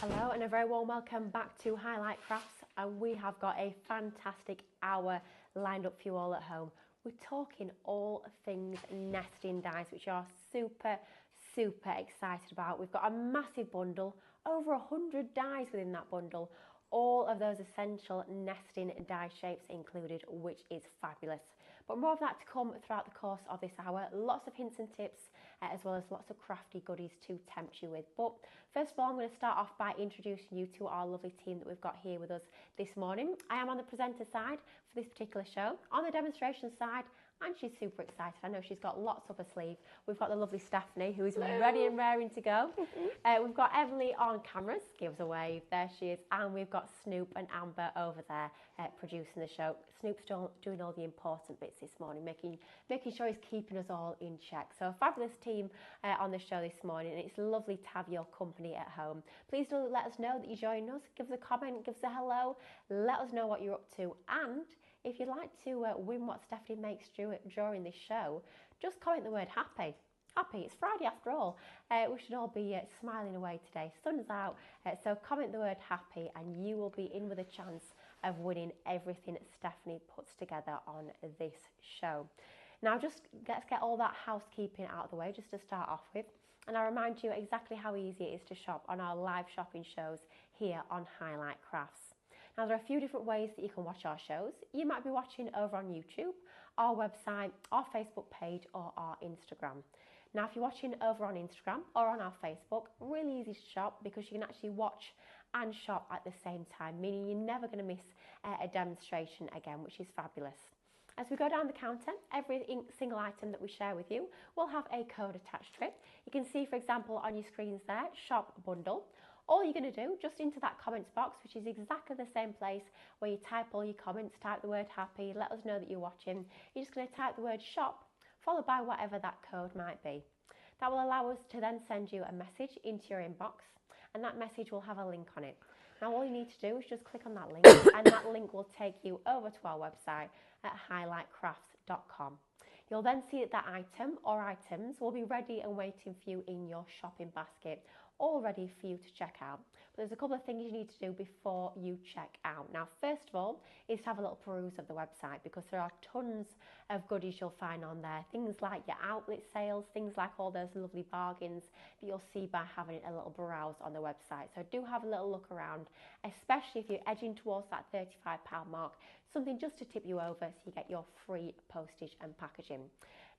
Hello and a very warm welcome back to Highlight Crafts, and we have got a fantastic hour lined up for you all at home. We're talking all things nesting dies, which you are super excited about. We've got a massive bundle, over 100 dies within that bundle, all of those essential nesting die shapes included, which is fabulous. But more of that to come throughout the course of this hour. Lots of hints and tips, as well as lots of crafty goodies to tempt you with. But first of all, I'm going to start off by introducing you to our lovely team that we've got here with us this morning. I am on the presenter side for this particular show. On the demonstration side, and she's super excited. I know she's got lots up her sleeve. We've got the lovely Stephanie, who is ready and raring to go. We've got Emily on cameras, give us a wave, there she is. And we've got Snoop and Amber over there producing the show. Snoop's doing all the important bits this morning, making sure he's keeping us all in check. So a fabulous team on the show this morning, and it's lovely to have your company at home. Please do let us know that you join us. Give us a comment, give us a hello, let us know what you're up to. And if you'd like to win what Stephanie makes during this show, just comment the word happy. Happy, it's Friday after all. We should all be smiling away today. Sun's out, so comment the word happy and you will be in with a chance of winning everything Stephanie puts together on this show. Now let's get all that housekeeping out of the way just to start off with. And I remind you exactly how easy it is to shop on our live shopping shows here on Highlight Crafts. Now, there are a few different ways that you can watch our shows. You might be watching over on YouTube, our website, our Facebook page, or our Instagram. Now, if you're watching over on Instagram or on our Facebook, really easy to shop because you can actually watch and shop at the same time, meaning you're never going to miss a demonstration again, which is fabulous. As we go down the counter, every single item that we share with you will have a code attached to it. You can see, for example, on your screens there, shop bundle. All you're going to do, just into that comments box, which is exactly the same place where you type all your comments, type the word happy, let us know that you're watching. You're just going to type the word shop, followed by whatever that code might be. That will allow us to then send you a message into your inbox, and that message will have a link on it. Now, all you need to do is just click on that link, and that link will take you over to our website at highlightcrafts.com. You'll then see that item or items will be ready and waiting for you in your shopping basket, all ready for you to check out. But there's a couple of things you need to do before you check out. Now, first of all, is to have a little peruse of the website because there are tons of goodies you'll find on there. Things like your outlet sales, things like all those lovely bargains that you'll see by having a little browse on the website. So do have a little look around, especially if you're edging towards that £35 mark, something just to tip you over so you get your free postage and packaging.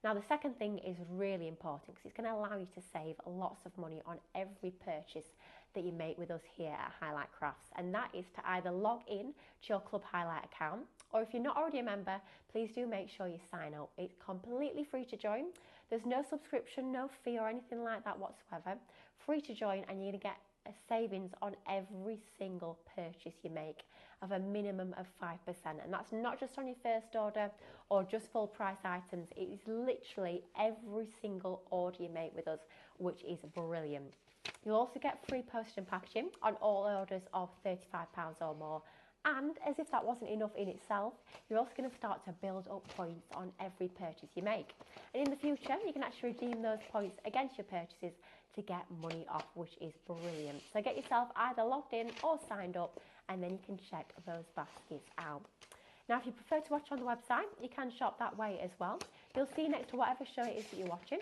Now, the second thing is really important because it's going to allow you to save lots of money on every purchase that you make with us here at Highlight Crafts, and that is to either log in to your Club Highlight account, or if you're not already a member, please do make sure you sign up. It's completely free to join. There's no subscription, no fee or anything like that whatsoever. Free to join, and you're going to get a savings on every single purchase you make of a minimum of 5%, and that's not just on your first order or just full price items. It is literally every single order you make with us, which is brilliant. You'll also get free postage and packaging on all orders of £35 or more. And as if that wasn't enough in itself, you're also going to start to build up points on every purchase you make. And in the future, you can actually redeem those points against your purchases to get money off, which is brilliant. So get yourself either logged in or signed up, and then you can check those baskets out. Now, if you prefer to watch on the website, you can shop that way as well. You'll see next to whatever show it is that you're watching.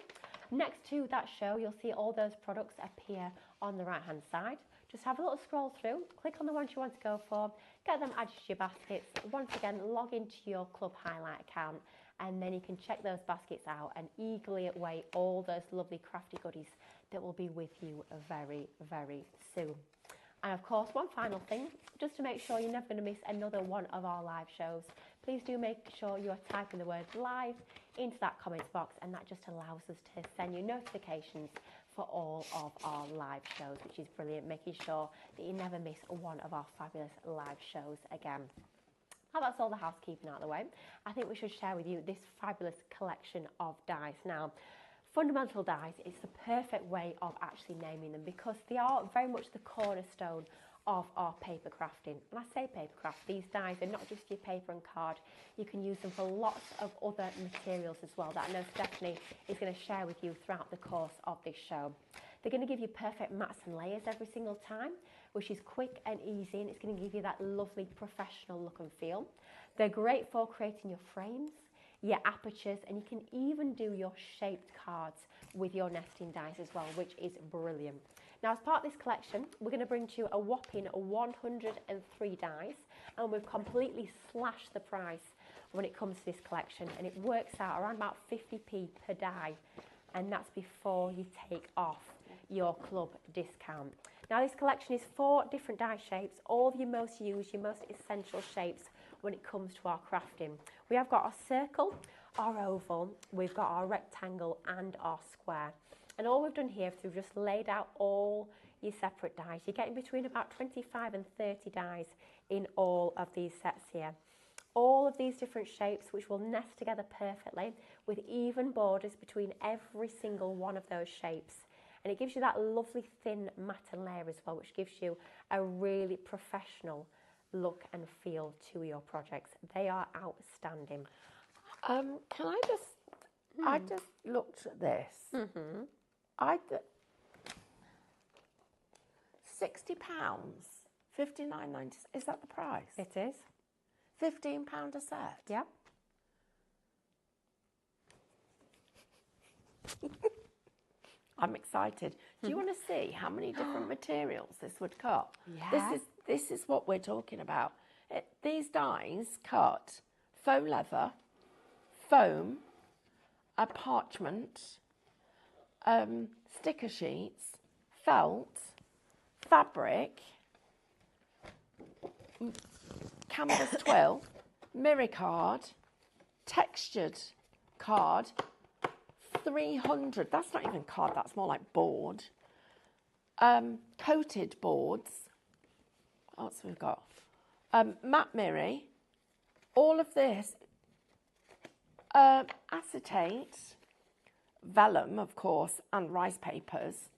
Next to that show, you'll see all those products appear on the right-hand side. Just have a little scroll through, click on the ones you want to go for, get them added to your baskets. Once again, log into your Club Highlight account, and then you can check those baskets out and eagerly await all those lovely crafty goodies that will be with you very soon. And of course, one final thing, just to make sure you're never going to miss another one of our live shows, please do make sure you are typing the word live into that comments box, and that just allows us to send you notifications for all of our live shows, which is brilliant, making sure that you never miss one of our fabulous live shows again. Now that's all the housekeeping out of the way, I think we should share with you this fabulous collection of dies. Now, fundamental dies is the perfect way of actually naming them because they are very much the cornerstone of our paper crafting. When I say paper craft, these dies are not just your paper and card. You can use them for lots of other materials as well that I know Stephanie is going to share with you throughout the course of this show. They're going to give you perfect mats and layers every single time, which is quick and easy, and it's going to give you that lovely professional look and feel. They're great for creating your frames, your apertures, and you can even do your shaped cards with your nesting dies as well, which is brilliant. Now, as part of this collection, we're going to bring to you a whopping 103 dies, and we've completely slashed the price when it comes to this collection, and it works out around about 50p per die, and that's before you take off your club discount. Now, this collection is 4 different die shapes, all of your most used, your most essential shapes when it comes to our crafting. We have got our circle, our oval, we've got our rectangle and our square. And all we've done here is we've just laid out all your separate dies. You're getting between about 25 and 30 dies in all of these sets here. All of these different shapes which will nest together perfectly with even borders between every single one of those shapes. And it gives you that lovely thin mat and layer as well, which gives you a really professional look and feel to your projects. They are outstanding. Can I just, I just looked at this. £60, 59.90. Is that the price? It is. £15 a set? Yeah. I'm excited. Do you want to see how many different materials this would cut? Yeah. This is what we're talking about. These dies cut faux leather, foam, a parchment, sticker sheets, felt, fabric, canvas twill, mirror card, textured card, 300, that's not even card, that's more like board, coated boards, what else we've got, matte mirror, all of this, acetate, vellum of course, and rice papers,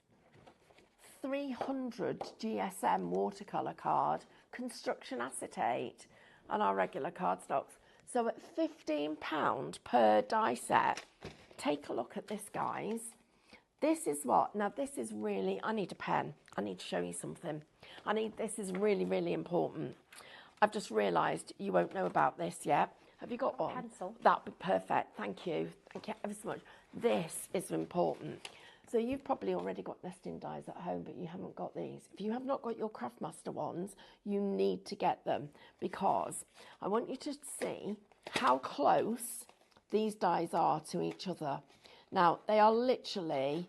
300 GSM watercolour card, construction acetate, and our regular cardstocks. So at £15 per die set, take a look at this, guys. This is what, now this is really, I need a pen. I need to show you something. This is really, really important. I've just realised you won't know about this yet. Have you got one? Pencil. That'd be perfect. Thank you. Thank you ever so much. This is important. So you've probably already got nesting dies at home, but you haven't got these. If you have not got your Craftmaster ones, you need to get them, because I want you to see how close these dies are to each other. Now, they are literally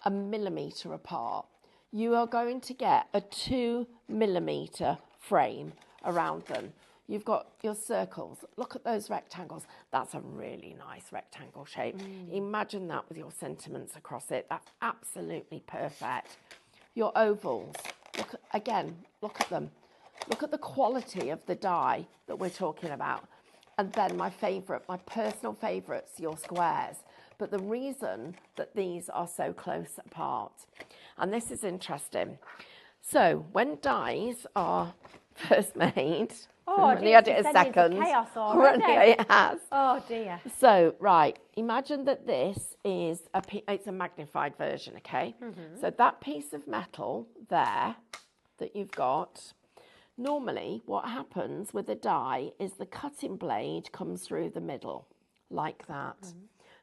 a millimetre apart. You are going to get a 2mm frame around them. You've got your circles. Look at those rectangles. That's a really nice rectangle shape. Imagine that with your sentiments across it. That's absolutely perfect. Your ovals. Look at them. Look at the quality of the die that we're talking about. And then my favourite, my personal favourites, your squares. But the reason that these are so close apart, and this is interesting. So when dies are first made, only had it a second. Chaos already. It has. Oh dear. So right, imagine that this is it's a magnified version, okay? So that piece of metal there that you've got. Normally, what happens with a die is the cutting blade comes through the middle, like that.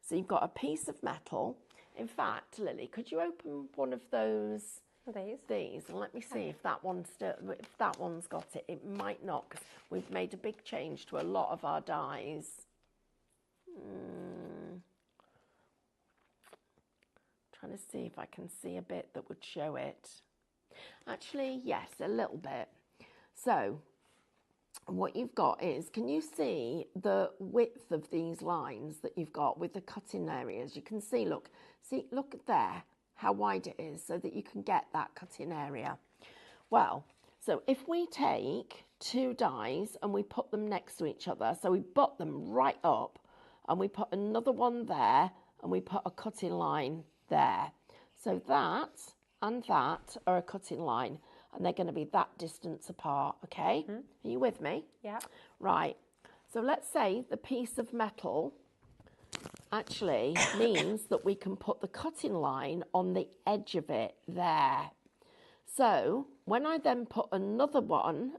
So you've got a piece of metal. In fact, Lily, could you open one of those? These, and let me see if that one's got it. It might not, because we've made a big change to a lot of our dies. Trying to see if I can see a bit that would show it. Actually, yes, a little bit. So what you've got is, can you see the width of these lines that you've got with the cutting areas? You can see, look there, how wide it is, so that you can get that cutting area. Well, so if we take 2 dies and we put them next to each other, so we butt them right up, and we put another one there, and we put a cutting line there. So that and that are a cutting line, and they're going to be that distance apart, okay? Are you with me? Yeah. Right. So let's say the piece of metal actually means that we can put the cutting line on the edge of it there. So when I then put another one,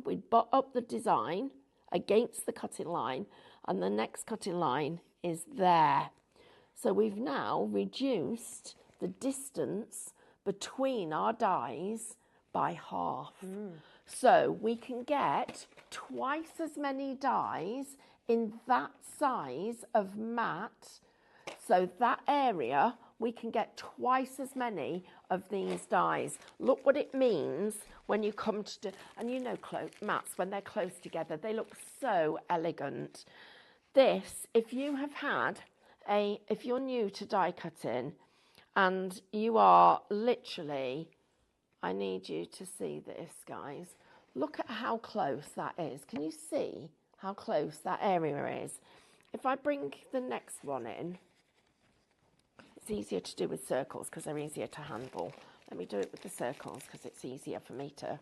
we butt up the design against the cutting line, and the next cutting line is there. So we've now reduced the distance between our dies by half. So we can get twice as many dies in that size of mat. So that area, we can get twice as many of these dies. Look what it means when you come to do, and you know mats, when they're close together, they look so elegant. This, if you have had if you're new to die cutting and you are literally, I need you to see this, guys. Look at how close that is. Can you see how close that area is? If I bring the next one in, it's easier to do with circles because they're easier to handle. Let me do it with the circles because it's easier for me to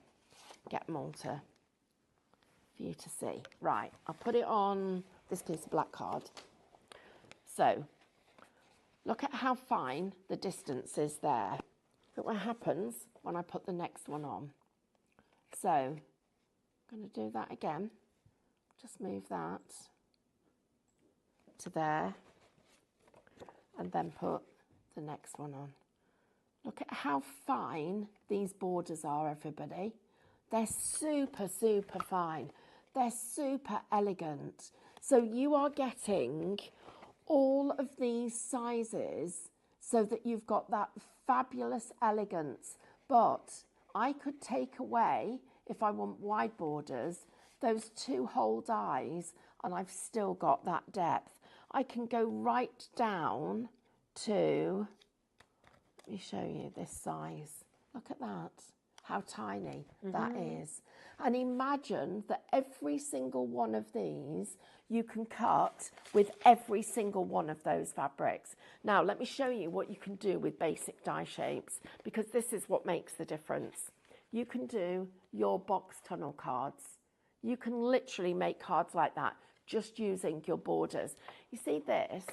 get them all for you to see. Right, I'll put it on this piece of black card. So, look at how fine the distance is there. Look what happens when I put the next one on. So, I'm going to do that again. Just move that to there. And then put the next one on. Look at how fine these borders are, everybody. They're super, super fine. They're super elegant. So you are getting all of these sizes so that you've got that fabulous elegance. But I could take away, if I want wide borders, those 2 whole dies, and I've still got that depth. I can go right down to, let me show you this size. Look at that, how tiny that is. And imagine that every single one of these you can cut with every single one of those fabrics. Now, let me show you what you can do with basic die shapes, because this is what makes the difference. You can do your box tunnel cards. You can literally make cards like that just using your borders. You see this?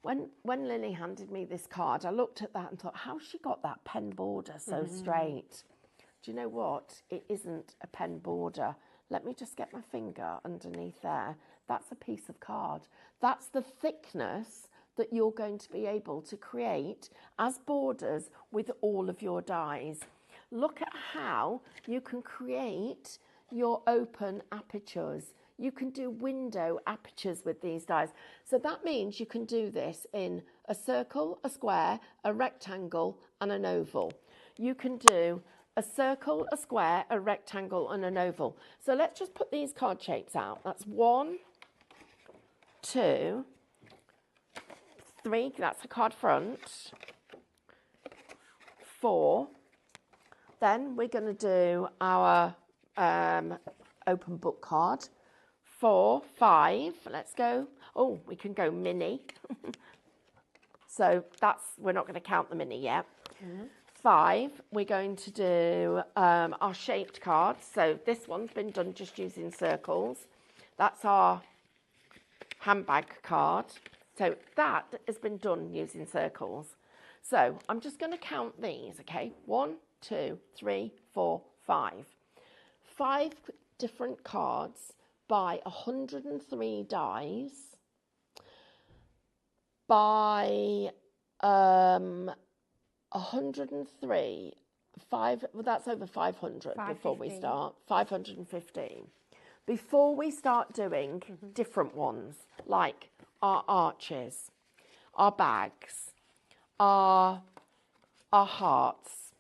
When Lily handed me this card, I looked at that and thought, how's she got that pen border so straight? Do you know what? It isn't a pen border. Let me just get my finger underneath there. That's a piece of card. That's the thickness that you're going to be able to create as borders with all of your dies. Look at how you can create your open apertures. You can do window apertures with these dies. So that means you can do this in a circle, a square, a rectangle, and an oval. You can do a circle, a square, a rectangle, and an oval. So let's just put these card shapes out. That's 1, 2, 3. That's a card front. 4. Then we're going to do our open book card. 4, 5. Let's go. Oh, we can go mini. So we're not going to count the mini yet. 5, we're going to do our shaped cards. So this one's been done just using circles. That's our handbag card. So that has been done using circles. So I'm just going to count these, okay? 1, 2, 3, 4, 5. 5 different cards by 103 dies by 103, well, that's over 500 before we start, 515. Before we start doing different ones, like our arches, our bags, our hearts,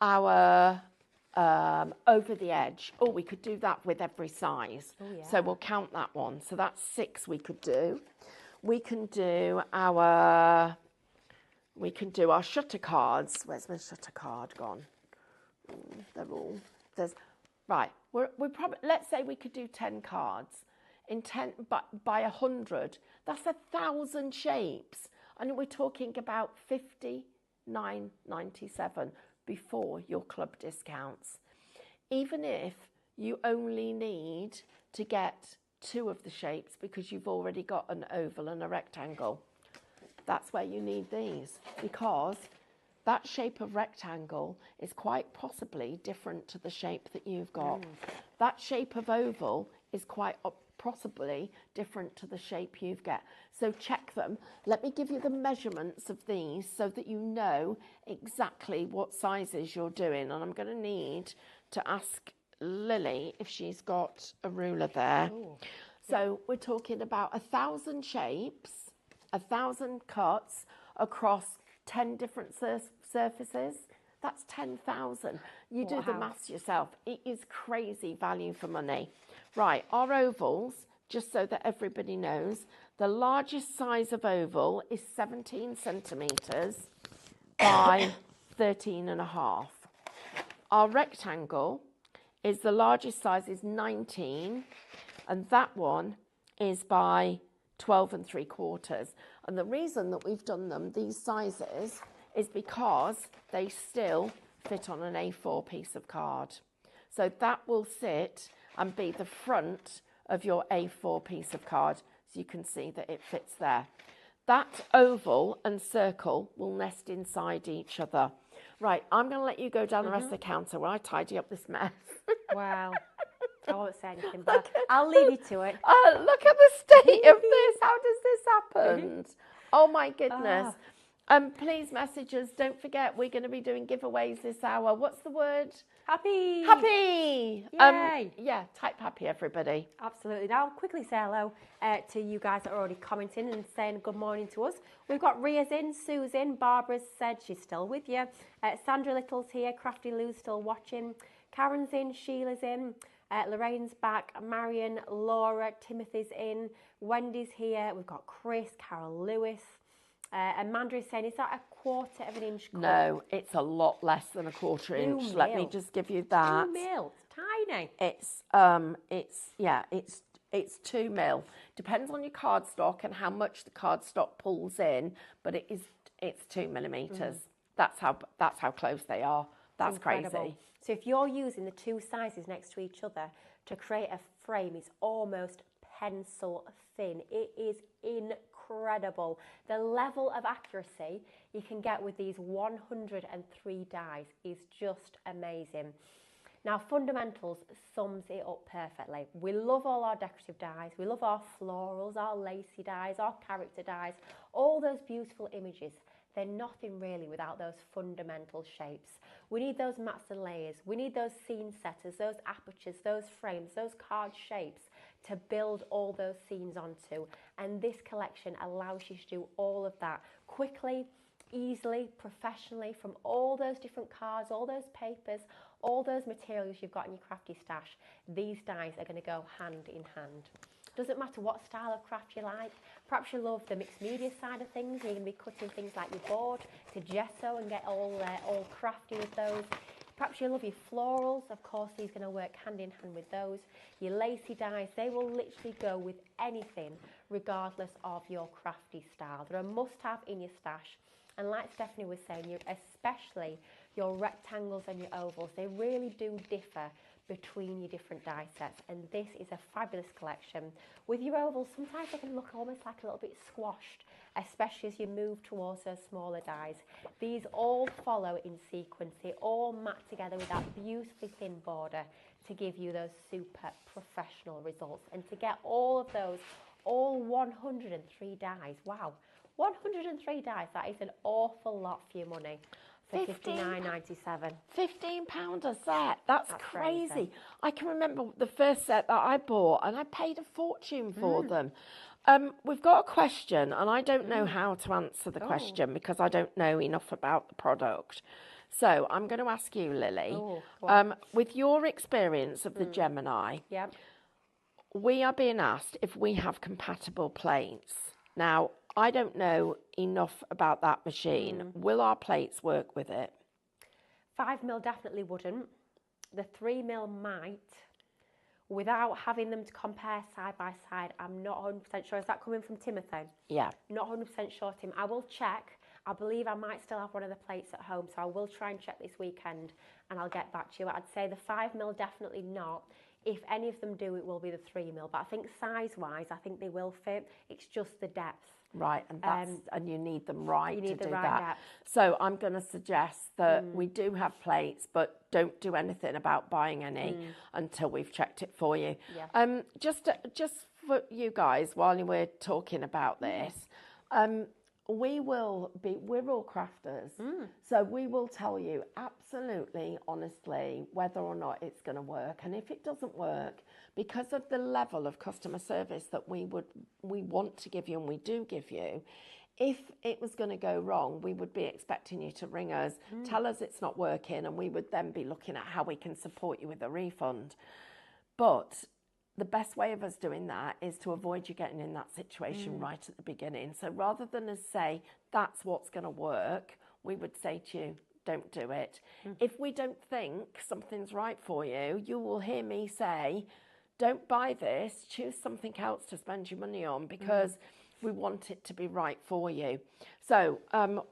our over the edge. Oh, we could do that with every size. Oh, yeah. So we'll count that one. So that's 6 we could do. We can do our shutter cards. Where's my shutter card gone? Right. We probably, let's say we could do 10 cards in 10 by 100. That's 1,000 shapes, and we're talking about $59.97 before your club discounts. Even if you only need to get two of the shapes because you've already got an oval and a rectangle. That's where you need these, because that shape of rectangle is quite possibly different to the shape that you've got. That shape of oval is quite possibly different to the shape you've got. So check them. Let me give you the measurements of these so that you know exactly what sizes you're doing. And I'm going to need to ask Lily if she's got a ruler there. Ooh. So we're talking about 1,000 shapes, 1,000 cuts across 10 different surfaces. That's 10,000. You do the maths yourself. It is crazy value for money. Right, our ovals, just so that everybody knows, the largest size of oval is 17 centimetres by 13.5. Our rectangle is the largest size is 19, and that one is by 12.75. And the reason that we've done them these sizes is because they still fit on an A4 piece of card. So that will sit and be the front of your A4 piece of card, so you can see that it fits there. That oval and circle will nest inside each other. Right, I'm going to let you go down the rest of the counter while I tidy up this mess. Wow. I won't say anything, but I'll leave you to it. Look at the state of this. How does this happen? Oh, my goodness. Please message us. Don't forget, we're going to be doing giveaways this hour. What's the word? Happy. Happy. Yay. Yeah, type happy, everybody. Absolutely. Now, I'll quickly say hello to you guys that are already commenting and saying good morning to us. We've got Ria's in, Sue's in, Barbara's said she's still with you. Sandra Little's here, Crafty Lou's still watching. Karen's in, Sheila's in. Lorraine's back, Marion, Laura, Timothy's in, Wendy's here, we've got Chris, Carol Lewis, Amanda is saying, is that a quarter of an inch cut? No, it's a lot less than a quarter inch. Let me just give you that. 2 mil, tiny. It's 2 mil. Depends on your cardstock and how much the cardstock pulls in, but it's 2 millimeters. That's how close they are. That's crazy. So if you're using the two sizes next to each other to create a frame, it's almost pencil thin. It is incredible. The level of accuracy you can get with these 103 dies is just amazing. Now, Fundamentals sums it up perfectly. We love all our decorative dies. We love our florals, our lacy dies, our character dies, all those beautiful images. They're nothing really without those fundamental shapes. We need those mats and layers. We need those scene setters, those apertures, those frames, those card shapes to build all those scenes onto. And this collection allows you to do all of that quickly, easily, professionally, from all those different cards, all those papers, all those materials you've got in your crafty stash. These dies are going to go hand in hand. Doesn't matter what style of craft you like. Perhaps you love the mixed media side of things. You're going to be cutting things like your board to gesso and get all crafty with those. Perhaps you love your florals. Of course, these are going to work hand in hand with those. Your lacy dies, they will literally go with anything regardless of your crafty style. They're a must-have in your stash. And like Stephanie was saying, especially your rectangles and your ovals, they really do differ between your different die sets, and this is a fabulous collection. With your ovals, sometimes they can look almost like a little bit squashed, especially as you move towards those smaller dies. These all follow in sequence. They all mat together with that beautifully thin border to give you those super professional results. And to get all of those, all 103 dies, wow, 103 dies, that is an awful lot for your money. For £59.97. £15 a set. That's crazy. I can remember the first set that I bought, and I paid a fortune for them. We've got a question, and I don't know how to answer the question because I don't know enough about the product. So I'm going to ask you, Lily, with your experience of the Gemini, we are being asked if we have compatible plates. Now, I don't know enough about that machine. Will our plates work with it? 5mm definitely wouldn't. The 3mm might. Without having them to compare side by side, I'm not 100% sure. Is that coming from Timothy? Yeah. Not 100% sure, Tim. I will check. I believe I might still have one of the plates at home, so I will try and check this weekend and I'll get back to you. I'd say the 5mm definitely not. If any of them do, it will be the 3mm. But I think size-wise, I think they will fit. It's just the depth. Right, and and you need them right you need to the do right that. depth. So I'm going to suggest that we do have plates, but don't do anything about buying any until we've checked it for you. Yeah. Just for you guys, while we're talking about this, we're all crafters, so we will tell you absolutely honestly whether or not it's going to work, and if it doesn't work, because of the level of customer service that we want to give you and we do give you, if it was going to go wrong, we would be expecting you to ring us, tell us it's not working, and we would then be looking at how we can support you with a refund. But the best way of us doing that is to avoid you getting in that situation right at the beginning. So rather than us say, that's what's going to work, we would say to you, don't do it. If we don't think something's right for you, you will hear me say, don't buy this, choose something else to spend your money on, because we want it to be right for you. So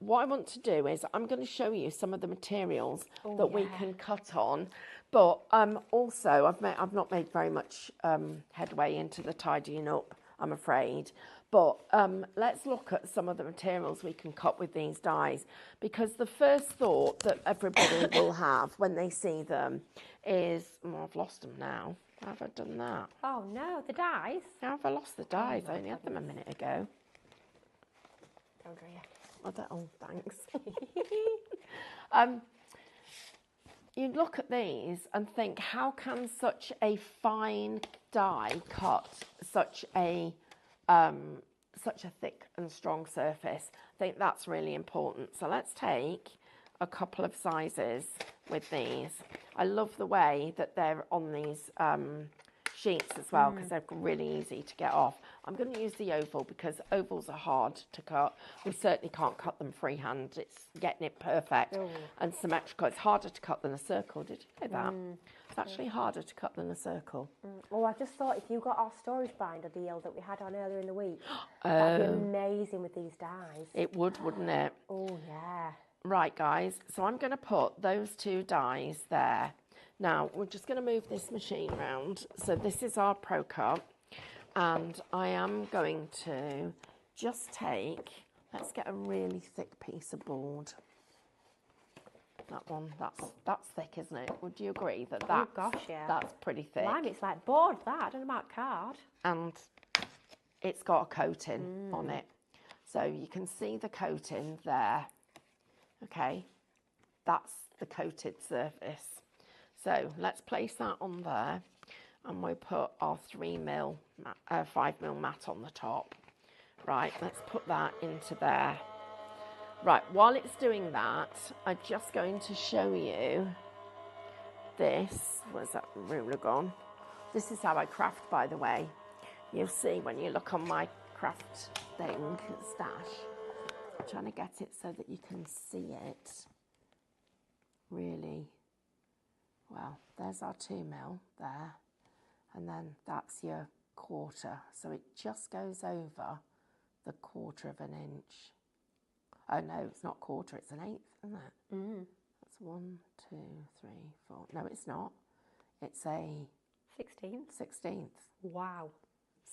what I want to do is I'm going to show you some of the materials that we can cut on. But also, I've not made very much headway into the tidying up, I'm afraid. But let's look at some of the materials we can cut with these dies, because the first thought that everybody will have when they see them is, oh, I've lost them now. How have I done that? Oh no, the dies. How have I lost the dies? Oh, I only had them a minute ago. Don't worry. Oh, thanks. You look at these and think, how can such a fine die cut such a thick and strong surface? I think that's really important. So let's take a couple of sizes with these. I love the way that they're on these sheets as well, because they're really easy to get off. I'm going to use the oval because ovals are hard to cut. We certainly can't cut them freehand. It's getting it perfect and symmetrical. It's harder to cut than a circle. Did you know that? It's actually harder to cut than a circle. Oh, I just thought if you got our storage binder deal that we had on earlier in the week, that'd be amazing with these dies. It would, wouldn't it? Oh, yeah. Right, guys. So I'm going to put those two dies there. Now, we're just going to move this machine around. So this is our Pro Cut. And I am going to just take, let's get a really thick piece of board. That one, that's thick, isn't it? Would you agree that that's, that's pretty thick? Lime, it's like board, that. I don't know about card. And it's got a coating on it. So you can see the coating there. Okay, that's the coated surface. So let's place that on there, and we'll put our 5mm mat on the top. Right, let's put that into there. Right, while it's doing that, I'm just going to show you this. Where's that ruler gone? This is how I craft, by the way. You'll see when you look on my craft thing, stash. I'm trying to get it so that you can see it really well. There's our 2mm there, and then that's your quarter. So it just goes over the 1/4 of an inch. Oh no, it's not quarter, it's an 1/8, isn't it? That's 1, 2, 3, 4. No, it's not. It's a 16th. Wow.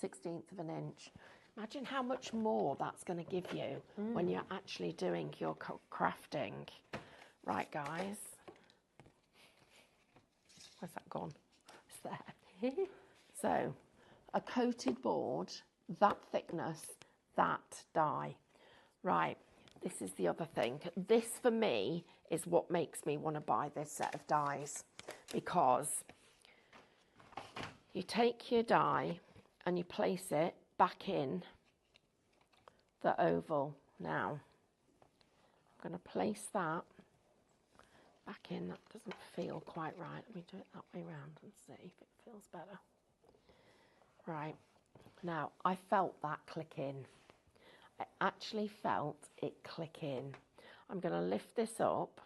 16th of an inch. Imagine how much more that's going to give you when you're actually doing your crafting. Right, guys. Where's that gone? It's there. So, a coated board, that thickness, that die. Right, this is the other thing. This, for me, is what makes me want to buy this set of dies, because you take your die and you place it back in the oval. Now, I'm going to place that back in. That doesn't feel quite right. Let me do it that way round and see if it feels better. Right, now I felt that click in. I actually felt it click in. I'm going to lift this up.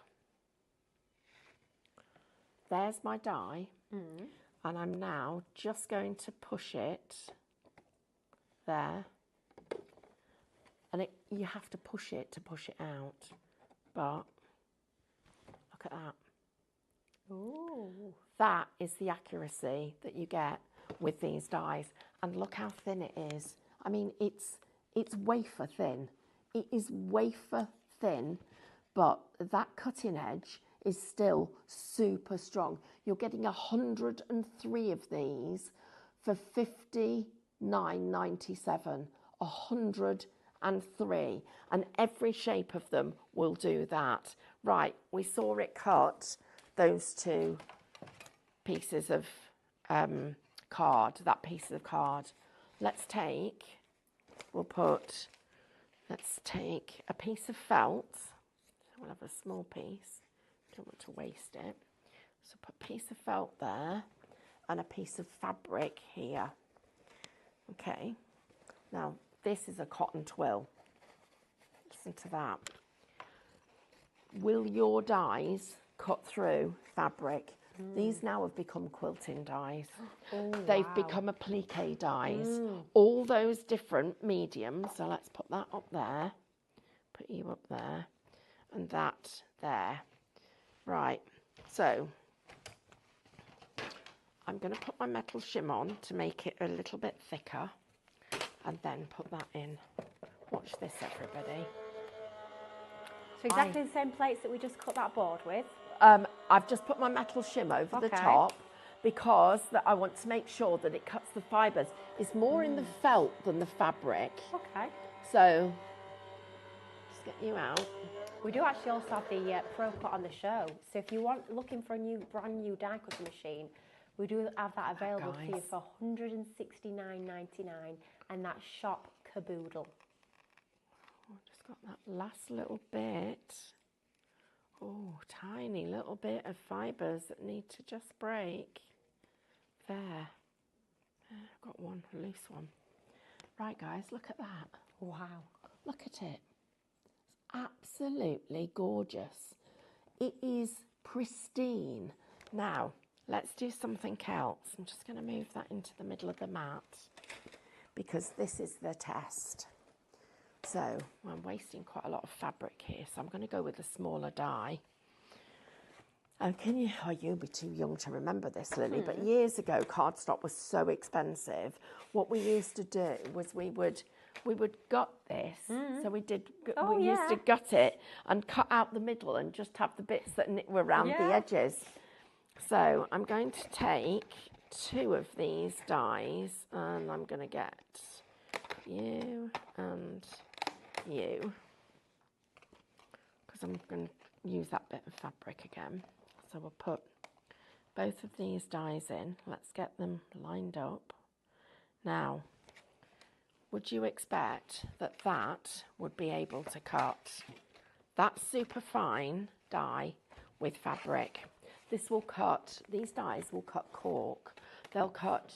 There's my die, and I'm now just going to push it there. And you have to push it out, but look at that. Ooh. That is the accuracy that you get with these dies. And look how thin it is. I mean, it's wafer thin. It is wafer thin, but that cutting edge is still super strong. You're getting 103 of these for $59.97. 103, and every shape of them will do that. Right, we saw it cut those two pieces of card, that piece of card. Let's take a piece of felt. We'll have a small piece. Don't want to waste it. So put a piece of felt there and a piece of fabric here. Okay. Now this is a cotton twill. Listen to that. Will your dies cut through fabric? These now have become quilting dies. Oh, They've become applique dies. All those different mediums. So let's put that up there. Put you up there. And that there. Right. So I'm going to put my metal shim on to make it a little bit thicker. And then put that in. Watch this, everybody. So exactly the same plates that we just cut that board with? I've just put my metal shim over the top because I want to make sure that it cuts the fibres. It's more in the felt than the fabric. Okay. So, just get you out. We do actually also have the Pro Cut on the show. So if you want looking for a brand new die cutting machine, we do have that available for you for $169.99, and that's shop Caboodle. I've just got that last little bit. Oh, tiny little bit of fibres that need to just break. There. I've got one, a loose one. Right, guys, look at that. Wow. Look at it. It's absolutely gorgeous. It is pristine. Now, let's do something else. I'm just going to move that into the middle of the mat because this is the test. So I'm wasting quite a lot of fabric here, so I'm going to go with a smaller die. And you'll be too young to remember this, Lily, but years ago cardstock was so expensive. What we used to do was we would gut this. So we used to gut it and cut out the middle and just have the bits that were around the edges. So I'm going to take 2 of these dies and I'm going to get you and you, because I'm going to use that bit of fabric again. So we'll put both of these dies in. Let's get them lined up. Now, would you expect that that would be able to cut that super fine die with fabric? This will cut, these dies will cut cork. They'll cut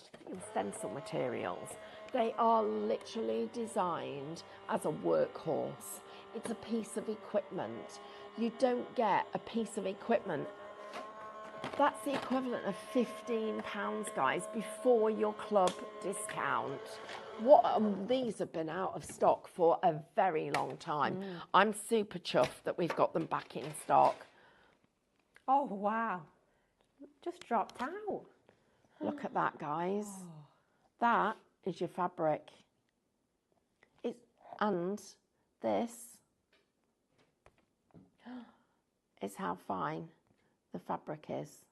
stencil materials. They are literally designed as a workhorse. It's a piece of equipment. You don't get a piece of equipment. That's the equivalent of £15, guys, before your club discount. These have been out of stock for a very long time. I'm super chuffed that we've got them back in stock. Oh, wow. Just dropped out. Look at that, guys. That is your fabric. And this is how fine the fabric is.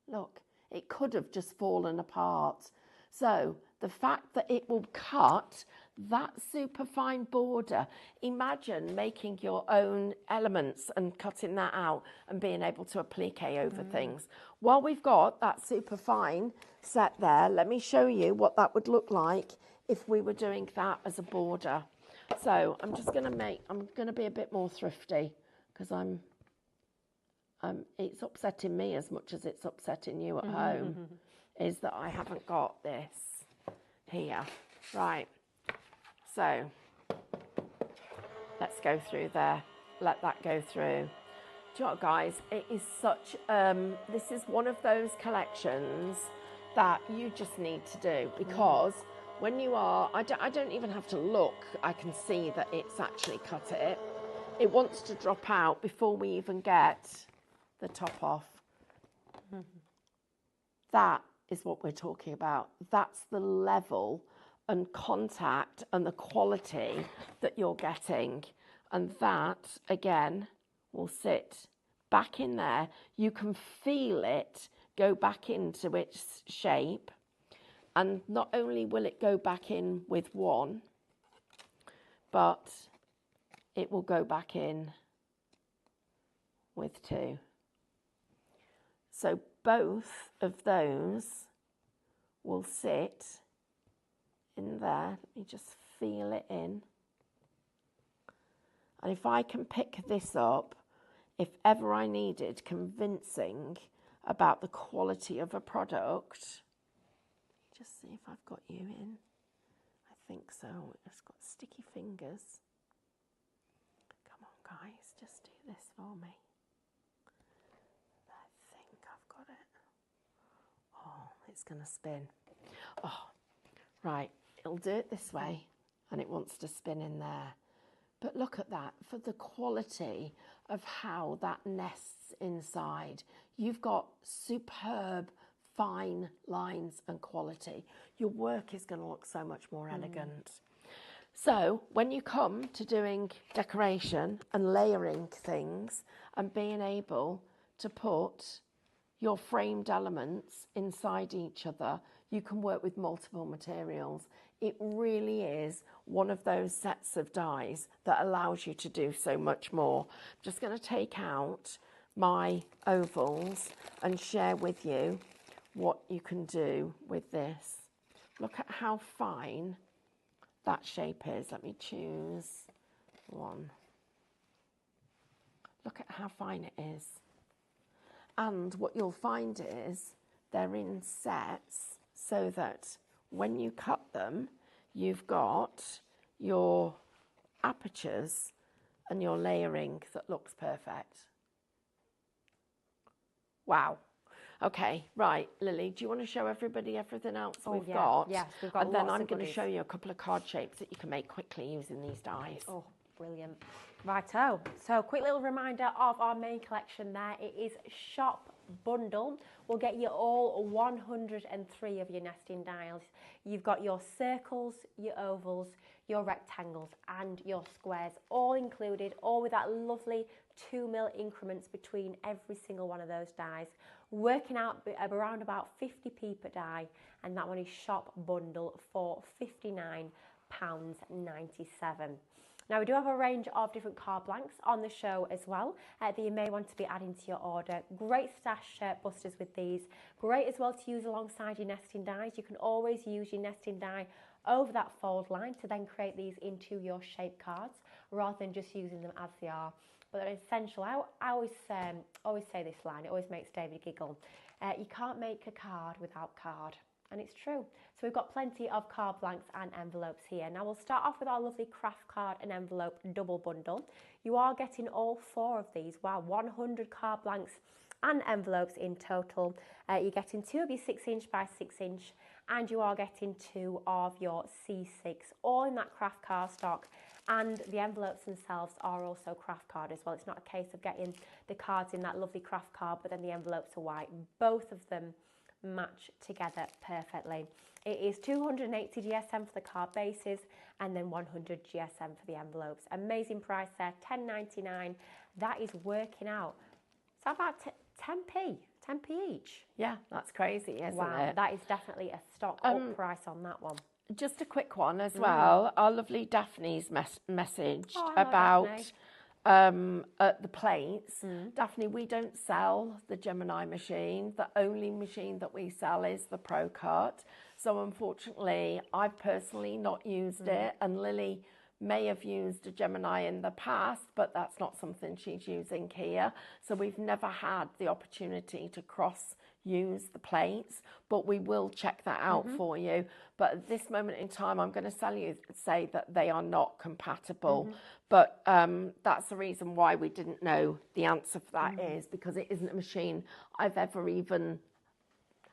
Look, it could have just fallen apart. So the fact that it will cut that super fine border, imagine making your own elements and cutting that out and being able to applique over things. While we've got that super fine set there, let me show you what that would look like if we were doing that as a border. So I'm going to be a bit more thrifty because it's upsetting me as much as it's upsetting you at home, is that I haven't got this here. Right, so let's go through there, let that go through. Do you know what, guys, it is such, this is one of those collections that you just need to do, because when you are, I don't even have to look, I can see that it's actually cut it. It wants to drop out before we even get the top off. That is what we're talking about. That's the level and contact and the quality that you're getting. And that, again, will sit back in there. You can feel it go back into its shape. And not only will it go back in with one, but it will go back in with two. So both of those will sit in there. Let me just feel it in. And if I can pick this up, if ever I needed convincing about the quality of a product, just see if I've got you in. I think so. It's got sticky fingers. Come on, guys, just do this for me. I think I've got it. Oh, it's going to spin. Oh, right. It'll do it this way, and it wants to spin in there. But look at that, for the quality of how that nests inside. You've got superb, fine lines and quality. Your work is going to look so much more elegant. So when you come to doing decoration and layering things and being able to put your framed elements inside each other, you can work with multiple materials. It really is one of those sets of dies that allows you to do so much more. I'm just going to take out my ovals and share with you what you can do with this. Look at how fine that shape is. Let me choose one. Look at how fine it is. And what you'll find is they're in sets so that when you cut them, you've got your apertures and your layering that looks perfect. Wow. Okay, right, Lily, do you want to show everybody everything else we've got? Yes, we've got and then lots I'm of going to goodies. show you a couple of card shapes that you can make quickly using these dies. Oh, brilliant. Righto. So, quick little reminder of our main collection there. It is Shop Bundle. We'll get you all 103 of your nesting dials. You've got your circles, your ovals, your rectangles and your squares all included, all with that lovely 2mm increments between every single one of those dies, working out around about 50p per die, and that one is Shop Bundle for £59.97. Now we do have a range of different card blanks on the show as well that you may want to be adding to your order. Great stash busters with these. Great as well to use alongside your nesting dies. You can always use your nesting die over that fold line to then create these into your shape cards rather than just using them as they are. But they're essential. I always say this line, it always makes David giggle. You can't make a card without card. And it's true. So we've got plenty of card blanks and envelopes here. Now we'll start off with our lovely craft card and envelope double bundle. You are getting all 4 of these. Wow, 100 card blanks and envelopes in total. You're getting 2 of your 6" by 6", and you are getting 2 of your C6, all in that craft card stock. And the envelopes themselves are also craft card as well. It's not a case of getting the cards in that lovely craft card, but then the envelopes are white. Both of them match together perfectly. It is 280 GSM for the card bases and then 100 GSM for the envelopes. Amazing price there, £10.99. That is working out. It's about 10p each. Yeah, that's crazy, isn't wow, it? that is definitely a stock up price on that one. Just a quick one as well. Our lovely Daphne's message about the plates. Daphne, we don't sell the Gemini machine. The only machine that we sell is the Pro Cut. So unfortunately, I've personally not used it, and Lily may have used a Gemini in the past, but that's not something she's using here. So we've never had the opportunity to cross use the plates, but we will check that out for you. But at this moment in time, I'm going to say that they are not compatible. But that's the reason why we didn't know the answer for that is because it isn't a machine I've ever even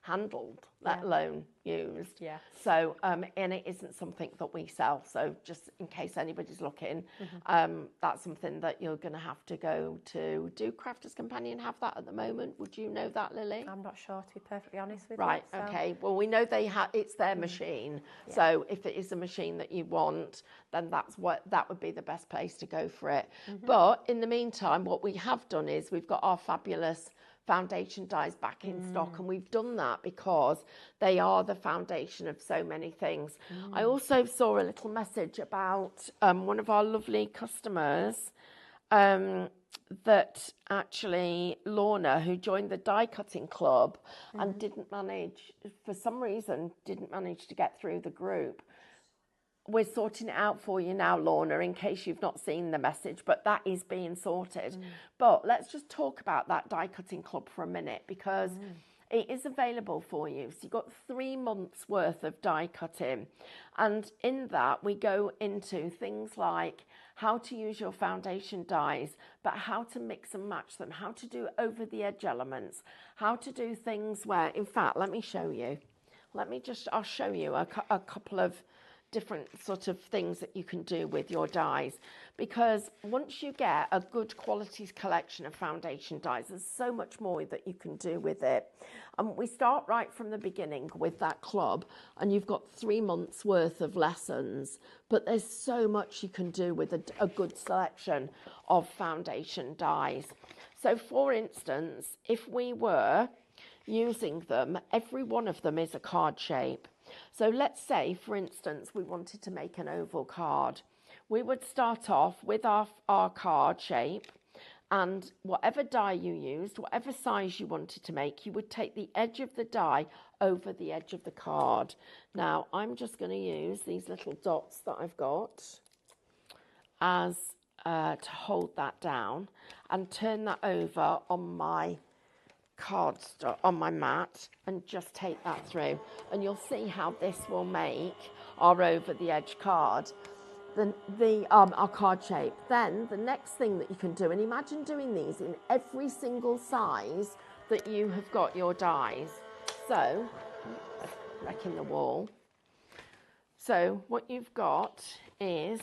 handled, let alone used. Yeah. So, and it isn't something that we sell. So just in case anybody's looking, that's something that you're going to have to go to. Do Crafters Companion have that at the moment? Would you know that, Lily? I'm not sure, to be perfectly honest with Right, you. okay. Well, we know it's their machine. Yeah. So if it is a machine that you want, then that would be the best place to go for it. But in the meantime, what we have done is we've got our fabulous foundation dyes back in stock, and we've done that because they are the foundation of so many things. I also saw a little message about one of our lovely customers that actually Lorna, who joined the die cutting club and for some reason didn't manage to get through the group. We're sorting it out for you now, Lorna, in case you've not seen the message, but that is being sorted. But let's just talk about that die cutting club for a minute, because it is available for you. So you've got 3 months worth of die cutting. And in that, we go into things like how to use your foundation dyes, but how to mix and match them, how to do over the edge elements, how to do things where, in fact, let me show you. I'll show you a couple of different sort of things that you can do with your dyes, because once you get a good quality collection of foundation dyes, there's so much more that you can do with it. We start right from the beginning with that club, and you've got 3 months worth of lessons, but there's so much you can do with a good selection of foundation dyes. So for instance, if we were using them, every one of them is a card shape. So let's say, for instance, we wanted to make an oval card. We would start off with our card shape, and whatever die you used, whatever size you wanted to make, you would take the edge of the die over the edge of the card. Now, I'm just going to use these little dots that I've got as to hold that down and turn that over on my on my mat and just take that through, and you'll see how this will make our over the edge card, our card shape. Then the next thing that you can do, and imagine doing these in every single size that you have got your dies. So wrecking the wall. So what you've got is,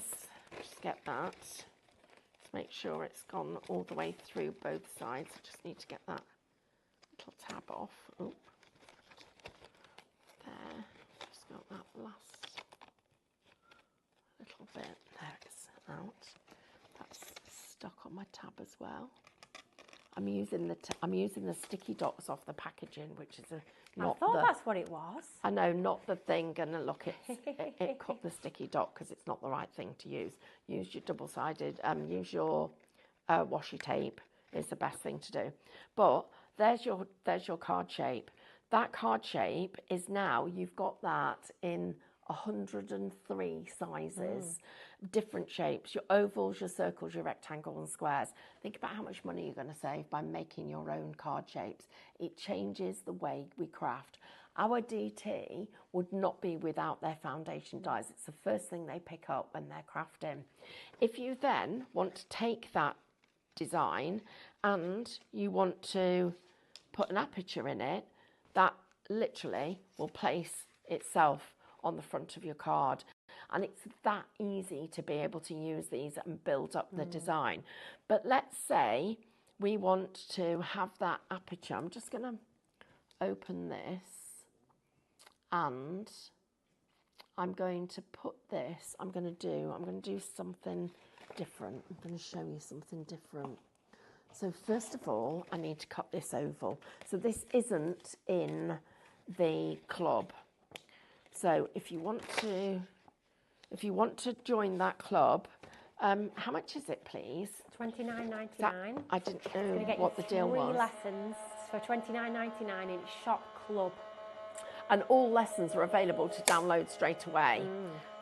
just get that, just make sure it's gone all the way through both sides. I just need to get that little tab off. Oh, there. Just got that last little bit. There it's out. That's stuck on my tab as well. I'm using the sticky dots off the packaging, which is not. I thought that's what it was. I know, not the thing. And look, it cut the sticky dot because it's not the right thing to use. Use your double-sided. Use your washi tape. Is the best thing to do. But there's your card shape. That card shape is now, you've got that in 103 sizes, different shapes, your ovals, your circles, your rectangles and squares. Think about how much money you're going to save by making your own card shapes. It changes the way we craft. Our DT would not be without their foundation dyes. It's the first thing they pick up when they're crafting. If you then want to take that design and you want to put an aperture in it, that literally will place itself on the front of your card, and it's that easy to be able to use these and build up the design. But let's say we want to have that aperture. I'm just going to open this, and I'm going to put this, I'm going to do something different. I'm going to show you something different. So first of all, I need to cut this oval. So this isn't in the club. So if you want to join that club, how much is it, please? $29.99. I didn't know what the deal was. 3 lessons for $29.99 in Shop Club. And all lessons are available to download straight away.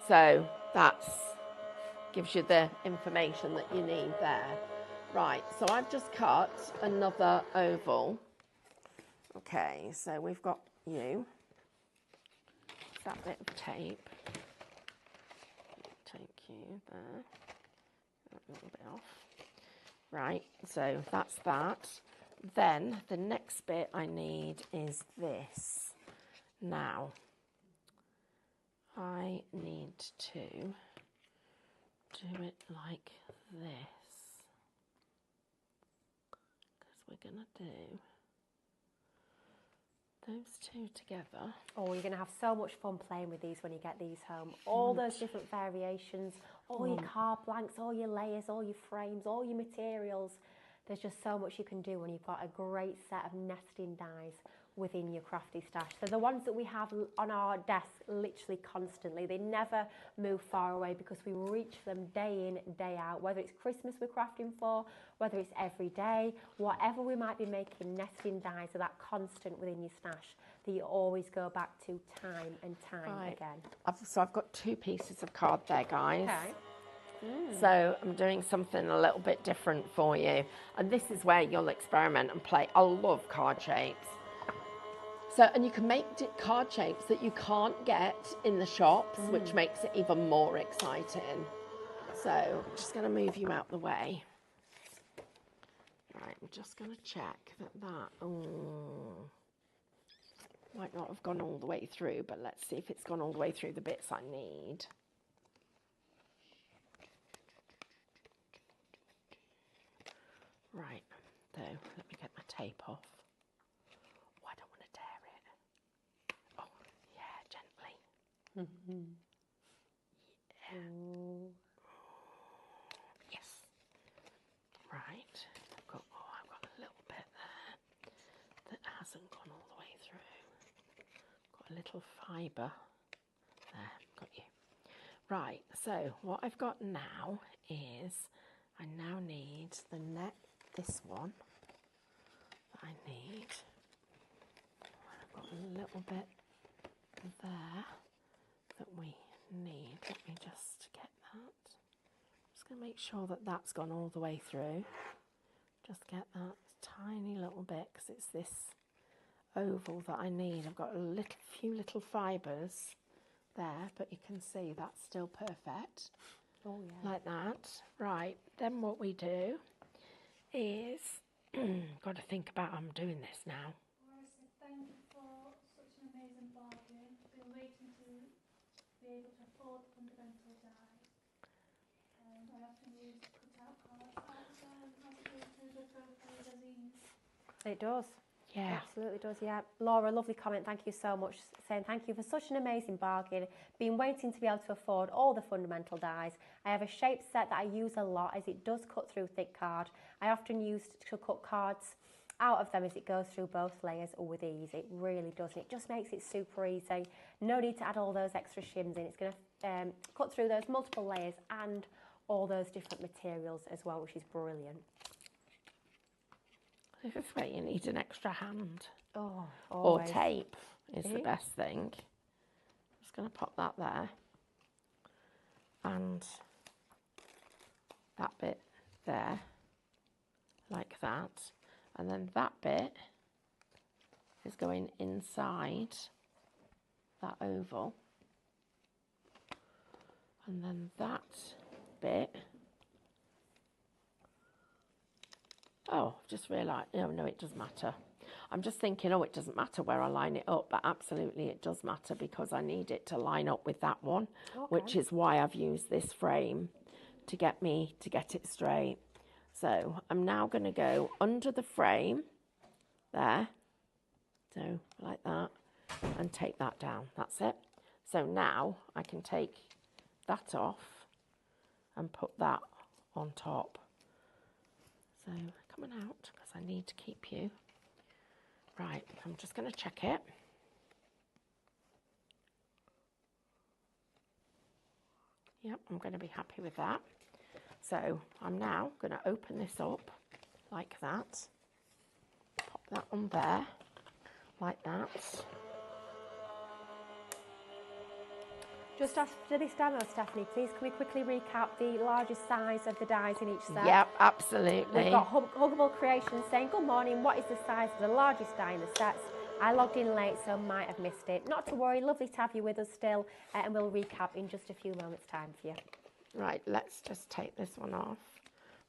So that gives you the information that you need there. Right, so I've just cut another oval. Okay, so we've got that bit of tape. Take you there. A little bit off. Right, so that's that. Then the next bit I need is this. Now, I need to do it like this, because we're going to do those two together. Oh, you're going to have so much fun playing with these when you get these home. All those different variations, all your card blanks, all your layers, all your frames, all your materials. There's just so much you can do when you've got a great set of nesting dies within your crafty stash. So the ones that we have on our desk literally constantly, they never move far away because we reach them day in, day out, whether it's Christmas we're crafting for, whether it's every day, whatever we might be making, nesting dies are that constant within your stash that you always go back to time and time again. So I've got 2 pieces of card there, guys. Okay. So I'm doing something a little bit different for you. And this is where you'll experiment and play. I love card shapes. So, and you can make card shapes that you can't get in the shops, which makes it even more exciting. So I'm just going to move you out the way. Right, I'm just going to check that might not have gone all the way through, but let's see if it's gone all the way through the bits I need. Right, so let me get my tape off. Oh, I don't want to tear it. Oh, yeah, gently. Yeah. Yes. Right, I've got a little bit there that hasn't gone all the way through. Got a little fibre. There, got you. Right, so what I've got now is I now need this one that I need. I've got a little bit there that we need. Let me just get that. Just going to make sure that that's gone all the way through. Just get that tiny little bit because it's this oval that I need. I've got a few little fibres there, but you can see that's still perfect. Oh yeah. Like that. Right, then what we do is, got to think about I'm doing this now. Thank you for such an amazing bargain. Been waiting to be able to afford fundamental dies. And I often use cut-out cards. As opposed to the profile magazines. It does. Yeah. It absolutely does, yeah. Laura, lovely comment. Thank you so much. Saying thank you for such an amazing bargain. Been waiting to be able to afford all the fundamental dies. I have a shape set that I use a lot as it does cut through thick card. I often use to cut cards out of them as it goes through both layers with ease. It really does. And it just makes it super easy. No need to add all those extra shims in. It's going to cut through those multiple layers and all those different materials as well, which is brilliant. This is where you need an extra hand. Oh, or always. tape is the best thing. Just going to pop that there. And that bit there, like that. And then that bit is going inside that oval. And then that bit, oh, I've just realised, no, it does matter. I'm just thinking, it doesn't matter where I line it up, but absolutely it does matter because I need it to line up with that one, which is why I've used this frame to get it straight. So I'm now going to go under the frame there, so like that, and take that down. That's it. So now I can take that off and put that on top. So coming out because I need to keep you. Right, I'm just going to check it. Yep, I'm going to be happy with that. So I'm now going to open this up like that. Pop that on there, like that. Just after this demo, Stephanie, please can we quickly recap the largest size of the dies in each set? Yep, absolutely. We've got Huggable Creations saying, good morning, what is the size of the largest die in the sets? I logged in late, so might have missed it. Not to worry, lovely to have you with us still, and we'll recap in just a few moments' time for you. Right, let's just take this one off.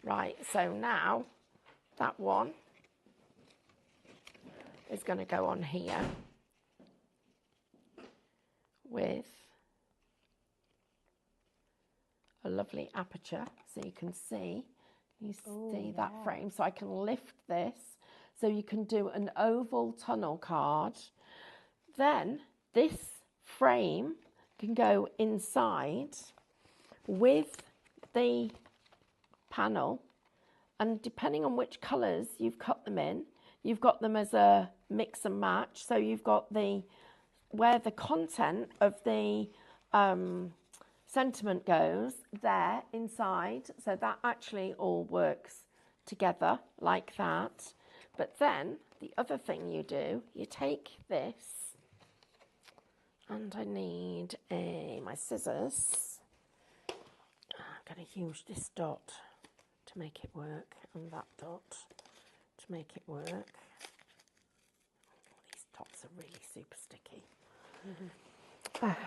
Right, so now that one is going to go on here. with a lovely aperture, so you can see. You see that frame, so I can lift this, so you can do an oval tunnel card. Then this frame can go inside with the panel, and depending on which colours you've cut them in, you've got them as a mix and match. So you've got where the content of the sentiment goes there inside, so that actually all works together like that. But then the other thing you do, you take this, and I need my scissors. I'm going to use this dot to make it work, and that dot to make it work. These dots are really super sticky.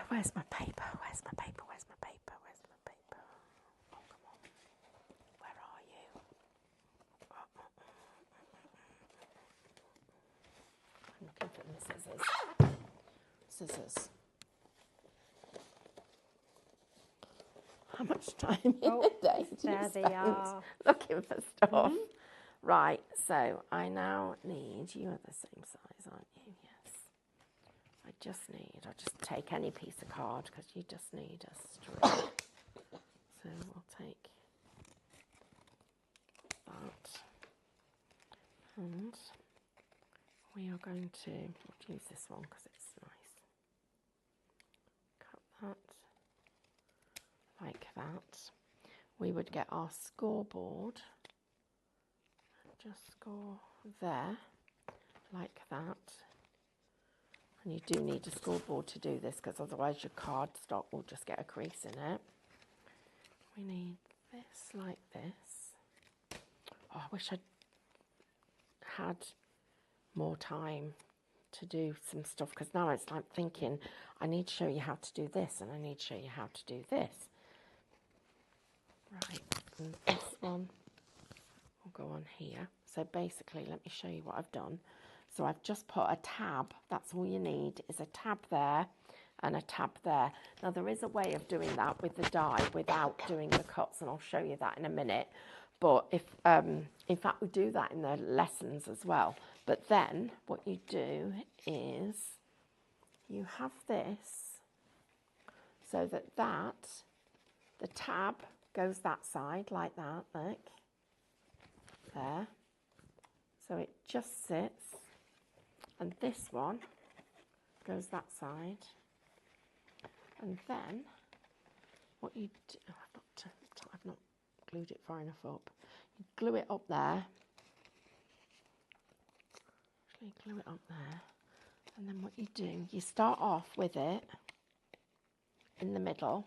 Where's my paper? Where's my paper? Where's my paper? Where's my paper? Oh, come on. Where are you? I'm looking for the scissors. Scissors. How much time in a day do you spend looking for stuff? Right, so I now need, you are the same size, aren't you? Yes. I'll just take any piece of card, because you just need a strip. So we'll take that, and we are going to use this one because it's nice. Cut that like that. We would get our scoreboard, just score there like that. And you do need a scoreboard to do this, because otherwise your cardstock will just get a crease in it. We need this like this. Oh, I wish I'd had more time to do some stuff, because now it's like thinking, I need to show you how to do this, and I need to show you how to do this. Right, and this one will go on here. So basically, let me show you what I've done. So I've just put a tab, that's all you need, is a tab there and a tab there. Now there is a way of doing that with the die without doing the cuts, and I'll show you that in a minute. But if, in fact, we do that in the lessons as well. But then what you do is you have this, so that the tab goes that side like that, look, there. So it just sits. And this one goes that side. And then what you do, I've not glued it far enough up. You glue it up there. Actually, glue it up there. And then what you do, you start off with it in the middle.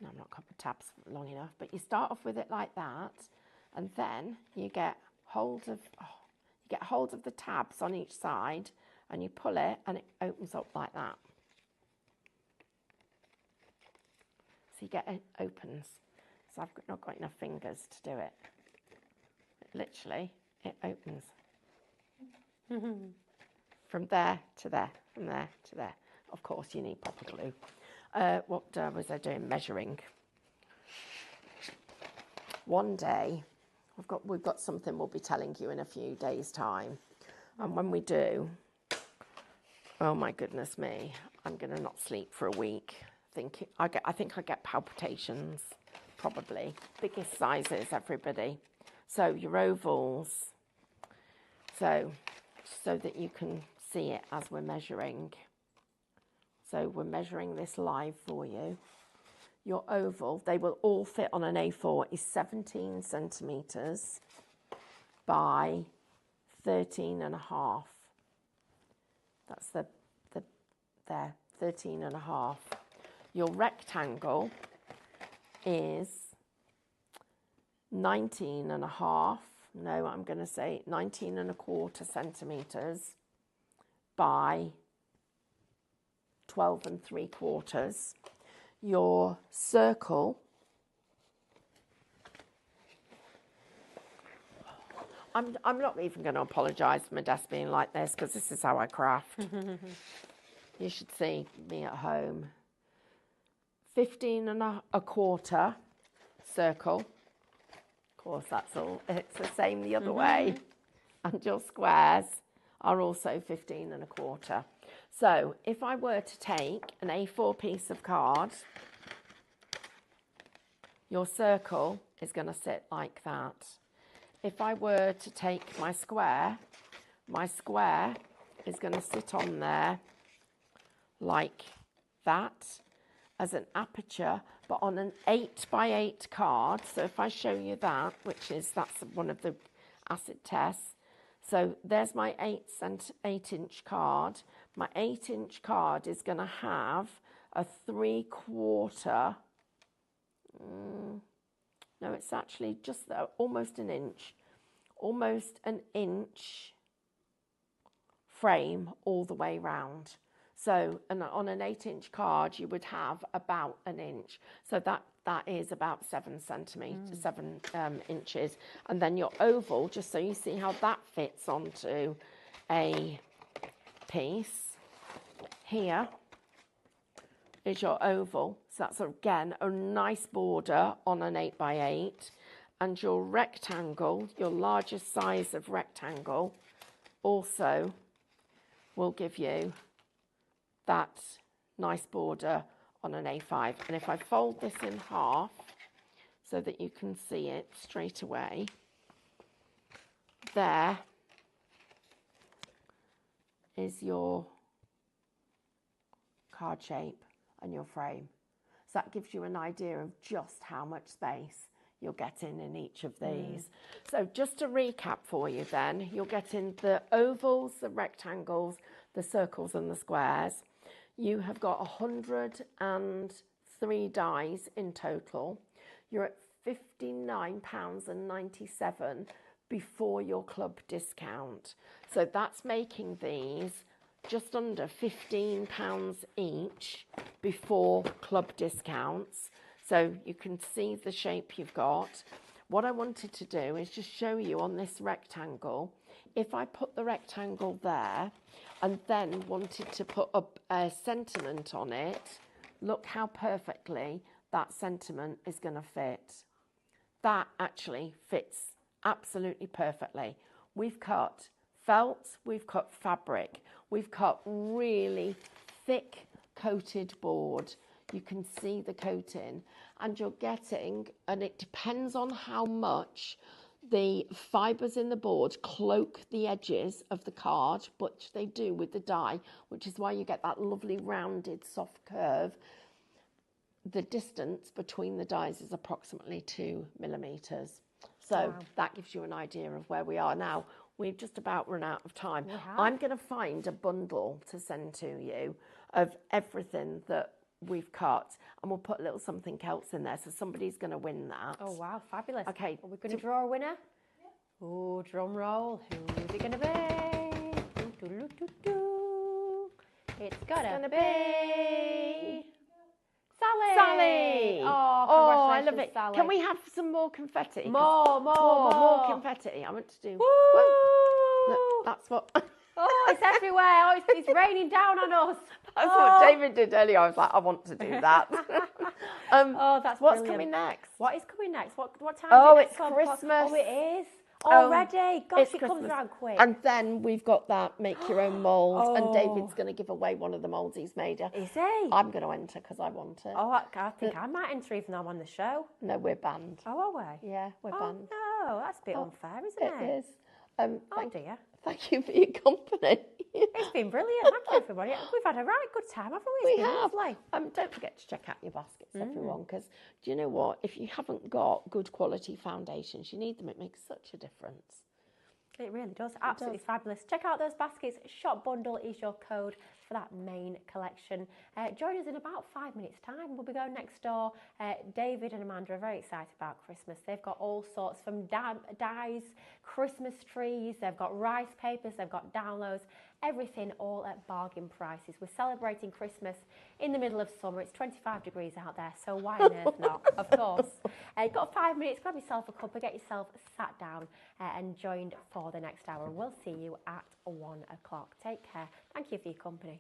No, I'm not cut the tabs long enough, but you start off with it like that, and then you get hold of the tabs on each side, and you pull it, and it opens up like that. So you get it opens. So I've not got enough fingers to do it. Literally, it opens. From there to there, from there to there. Of course, you need proper glue. What was I doing? Measuring. One day, we've got something we'll be telling you in a few days' time. And when we do, oh my goodness me, I'm going to not sleep for a week. I think I get palpitations, probably. Biggest sizes, everybody. So your ovals, so that you can see it as we're measuring. So we're measuring this live for you. Your oval, they will all fit on an A4, is 17 centimetres by 13.5. That's there, 13.5. Your rectangle is 19.5. No, I'm going to say 19.25 centimetres by 12.75. Your circle, I'm not even going to apologise for my desk being like this, because this is how I craft. you should see me at home. 15 and a quarter circle. Of course, that's all. It's the same the other way. And your squares are also 15 and a quarter. So if I were to take an A4 piece of card, your circle is going to sit like that. If I were to take my square is going to sit on there like that as an aperture, but on an 8 by 8 card. So if I show you that, that's one of the acid tests. So there's my 8-inch card. My 8-inch card is going to have a 3/4. No, it's actually just almost an inch. Almost an inch frame all the way round. So on an 8-inch card, you would have about an inch. So that is about 7 inches. And then your oval, just so you see how that fits onto a piece. Here is your oval. So that's, again, a nice border on an 8 by 8. And your rectangle, your largest size of rectangle, also will give you that nice border on an A5. And if I fold this in half so that you can see it straight away, there is your card shape and your frame. So that gives you an idea of just how much space you're getting in each of these. So just to recap for you then, you're getting the ovals, the rectangles, the circles and the squares. You have got 103 dies in total. You're at £59.97 before your club discount. So that's making these just under £15 each before club discounts. So you can see the shape you've got. What I wanted to do is just show you on this rectangle, if I put the rectangle there and then wanted to put a sentiment on it, look how perfectly that sentiment is going to fit. That actually fits absolutely perfectly. We've cut felt, we've cut fabric, we've cut really thick coated board. You can see the coating, and you're getting, and it depends on how much the fibres in the board cloak the edges of the card, which they do with the die, which is why you get that lovely rounded soft curve. The distance between the dies is approximately 2 millimetres. So that gives you an idea of where we are. Now, we've just about run out of time. I'm going to find a bundle to send to you of everything that we've cut, and we'll put a little something else in there, so somebody's going to win that. Oh wow, fabulous. Okay, are we going to draw a winner? Oh, drum roll. Who's it going to be? It's gonna be Sally. Sally. Oh, I love it. Sally. Can we have some more confetti? More Confetti. I want to do. Woo! Look, that's what. Oh, it's everywhere. Oh, it's raining down on us. That's what David did earlier. I was like, I want to do that. Oh, that's what's brilliant. coming next? What is coming next? What time? Oh, is it it's next Christmas. Oh, it is. Already. Gosh, it's it Christmas. comes around quick. And then we've got that make your own mould, and David's going to give away one of the moulds he's made. Is he? I'm going to enter because I want it. Oh, I think I might enter even though I'm on the show. No, we're banned. Oh, are we? Yeah, we're banned. No, that's a bit unfair, isn't it? It is. Dear. Thank you for your company. It's been brilliant. Thank you, everybody. We've had a right good time, haven't we? It's been lovely. Don't forget to check out your baskets, everyone, because do you know what? If you haven't got good quality foundations, you need them. It makes such a difference. It really does. Absolutely fabulous. Check out those baskets. Shop Bundle is your code for that main collection. Join us in about 5 minutes' time. We'll be going next door. David and Amanda are very excited about Christmas. They've got all sorts from dies, Christmas trees, they've got rice papers, they've got downloads, everything all at bargain prices. We're celebrating Christmas in the middle of summer. It's 25 degrees out there, so why on earth not? Of course. You've got 5 minutes, grab yourself a cuppa, get yourself sat down and joined for the next hour. We'll see you at 1 o'clock. Take care. Thank you for your company.